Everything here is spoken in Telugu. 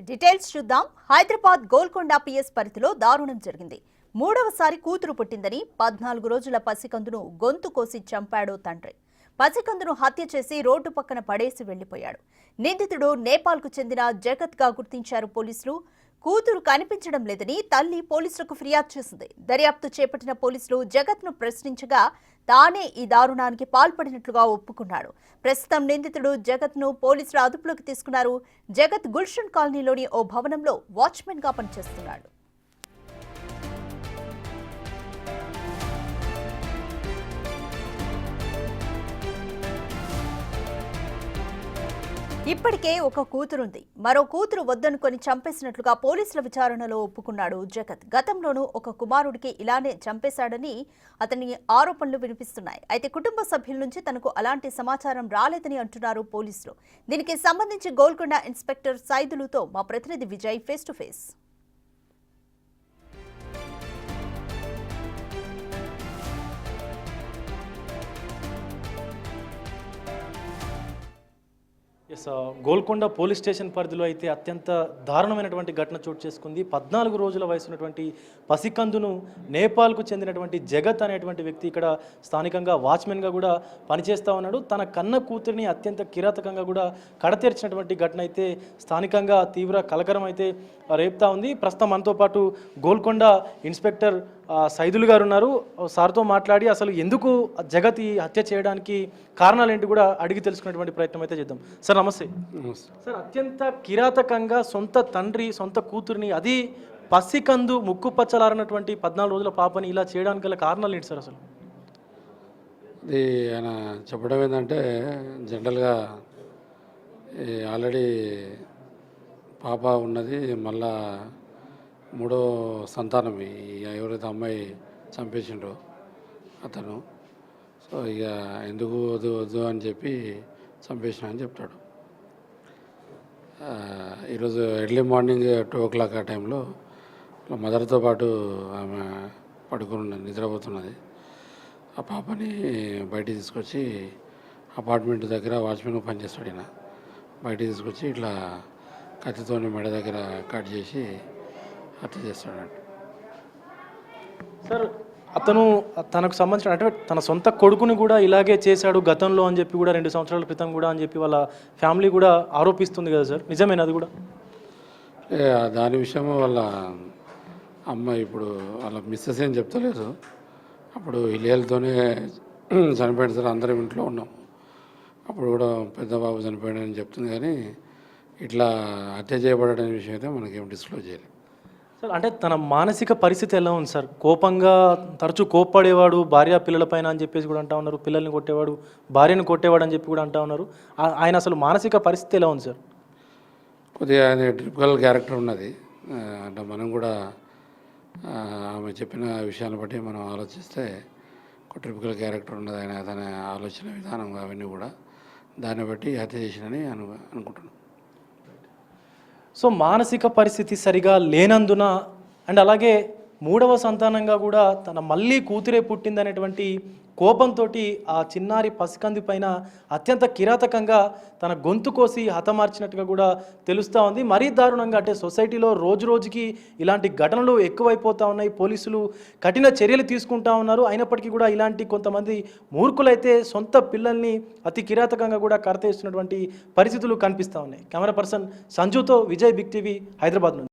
డీటెయిల్స్ చూద్దాం. హైదరాబాద్ గోల్కొండ పిఎస్ పరిధిలో దారుణం జరిగింది. మూడవసారి కూతురు పుట్టిందని 14 రోజుల పసికందును గొంతు కోసి చంపాడు తండ్రి. పసికందును హత్య చేసి రోడ్డు పక్కన పడేసి వెళ్లిపోయాడు. నిందితుడు నేపాల్కు చెందిన జగత్ గా గుర్తించారు పోలీసులు. కూతురు కనిపించడం లేదని తల్లి పోలీసులకు ఫిర్యాదు చేసింది. దర్యాప్తు చేపట్టిన పోలీసులు జగత్ను ప్రశ్నించగా తానే ఈ దారుణానికి పాల్పడినట్లుగా ఒప్పుకున్నాడు. ప్రస్తుతం నిందితుడు జగత్ను పోలీసులు అదుపులోకి తీసుకున్నారు. జగత్ గుల్షన్ కాలనీలోని ఓ భవనంలో వాచ్మెన్ గా పనిచేస్తున్నాడు. ఇప్పటికే ఒక కూతురుంది. మరో కూతురు వద్దనుకొని చంపేసినట్లుగా పోలీసుల విచారణలో ఒప్పుకున్నాడు జగత్. గతంలోనూ ఒక కుమారుడికి ఇలానే చంపేశాడని అతని ఆరోపణలు వినిపిస్తున్నాయి. అయితే కుటుంబ సభ్యుల నుంచి తనకు అలాంటి సమాచారం రాలేదని అంటున్నారు పోలీసులు. దీనికి సంబంధించి గోల్కొండ ఇన్స్పెక్టర్ సైదులుతో మా ప్రతినిధి Vijay face to face. Golconda police station పరిధిలో అయితే అత్యంత దారుణమైనటువంటి ఘటన చోటు చేసుకుంది. 14 రోజుల వయసున్నటువంటి పసికందును నేపాల్కు చెందినటువంటి జగత్ అనేటువంటి వ్యక్తి ఇక్కడ స్థానికంగా వాచ్మెన్గా కూడా పనిచేస్తూ ఉన్నాడు. తన కన్న కూతురిని అత్యంత కిరాతకంగా కూడా కడతీర్చినటువంటి ఘటన అయితే స్థానికంగా తీవ్ర కలకరం అయితే రేపుతా ఉంది. ప్రస్తుతం మనతో పాటు గోల్కొండ ఇన్స్పెక్టర్ సైదులు గారు ఉన్నారు. సార్తో మాట్లాడి అసలు ఎందుకు జగత్ ఈ హత్య చేయడానికి కారణాలు ఏంటి కూడా అడిగి తెలుసుకునేటువంటి ప్రయత్నం అయితే చేద్దాం. సార్ నమస్తే. సార్, అత్యంత కిరాతకంగా సొంత తండ్రి సొంత కూతురిని, అది పసికందు ముక్కు పచ్చలారనటువంటి 14 రోజుల పాపని ఇలా చేయడానికి గల కారణాలు ఏంటి సార్? అసలు ఇది ఆయన చెప్పడం ఏంటంటే, జనరల్గా ఆల్రెడీ పాప ఉన్నది, మళ్ళా మూడో సంతానం ఎవరైతే అమ్మాయి చంపేసిండో అతను. సో ఇక ఎందుకు వద్దు వద్దు అని చెప్పి చంపేసిన అని చెప్తాడు. ఈరోజు ఎర్లీ మార్నింగ్ 2 o'clock ఆ టైంలో మదర్తో పాటు ఆమె పడుకుని నిద్రపోతున్నది. ఆ పాపని బయటికి తీసుకొచ్చి అపార్ట్మెంట్ దగ్గర వాచ్మెన్ పనిచేస్తాడు. ఈయన బయటికి తీసుకొచ్చి ఇట్లా కత్తితోని మెడ దగ్గర కట్ చేసి హత్య చేస్తాడు. సార్, అతను తనకు సంబంధించిన అంటే తన సొంత కొడుకుని కూడా ఇలాగే చేశాడు గతంలో అని చెప్పి కూడా 2 సంవత్సరాల క్రితం కూడా అని చెప్పి వాళ్ళ ఫ్యామిలీ కూడా ఆరోపిస్తుంది కదా సార్, నిజమేనా అది కూడా? దాని విషయం వాళ్ళ అమ్మాయి ఇప్పుడు వాళ్ళ మిస్సెస్ ఏం చెప్తలేదు. అప్పుడు ఇల్లేలతోనే చనిపోయాడు సార్, అందరం ఇంట్లో ఉన్నాం. అప్పుడు కూడా పెద్ద బాబు చనిపోయాడని చెప్తుంది, కానీ ఇట్లా హత్య చేయబడనే విషయం అయితే మనకేం డిస్క్లోజ్ చేయలేదు సార్. అంటే తన మానసిక పరిస్థితి ఎలా ఉంది సార్? కోపంగా తరచూ కోప్పడేవాడు భార్య పిల్లలపైన అని చెప్పేసి కూడా అంటా ఉన్నారు. పిల్లల్ని కొట్టేవాడు, భార్యను కొట్టేవాడు అని చెప్పి కూడా అంటా ఉన్నారు. ఆయన అసలు మానసిక పరిస్థితి ఎలా ఉంది సార్? కొద్దిగా ఆయన ట్రిపికల్ క్యారెక్టర్ ఉన్నది. అంటే మనం కూడా ఆమె చెప్పిన విషయాన్ని బట్టి మనం ఆలోచిస్తే ఒక ట్రిపికల్ క్యారెక్టర్ ఉన్నది. ఆయన తన ఆలోచన విధానం అవన్నీ కూడా దాన్ని బట్టి హత్య చేసినని అనుకుంటున్నాను. సో మానసిక పరిస్థితి సరిగా లేనందున అండ్ అలాగే మూడవ సంతానంగా కూడా తన మళ్ళీ కూతురే పుట్టిందనేటువంటి కోపంతో ఆ చిన్నారి పసికంది పైన అత్యంత కిరాతకంగా తన గొంతు కోసి హతమార్చినట్టుగా కూడా తెలుస్తూ ఉంది. మరీ దారుణంగా అంటే సొసైటీలో రోజు రోజుకి ఇలాంటి ఘటనలు ఎక్కువైపోతూ ఉన్నాయి. పోలీసులు కఠిన చర్యలు తీసుకుంటా ఉన్నారు. అయినప్పటికీ కూడా ఇలాంటి కొంతమంది మూర్ఖులైతే సొంత పిల్లల్ని అతి కిరాతకంగా కూడా కడతేస్తున్నటువంటి పరిస్థితులు కనిపిస్తూ ఉన్నాయి. కెమెరా పర్సన్ సంజుతో విజయ్, బిగ్ టీవీ, హైదరాబాద్ నుండి.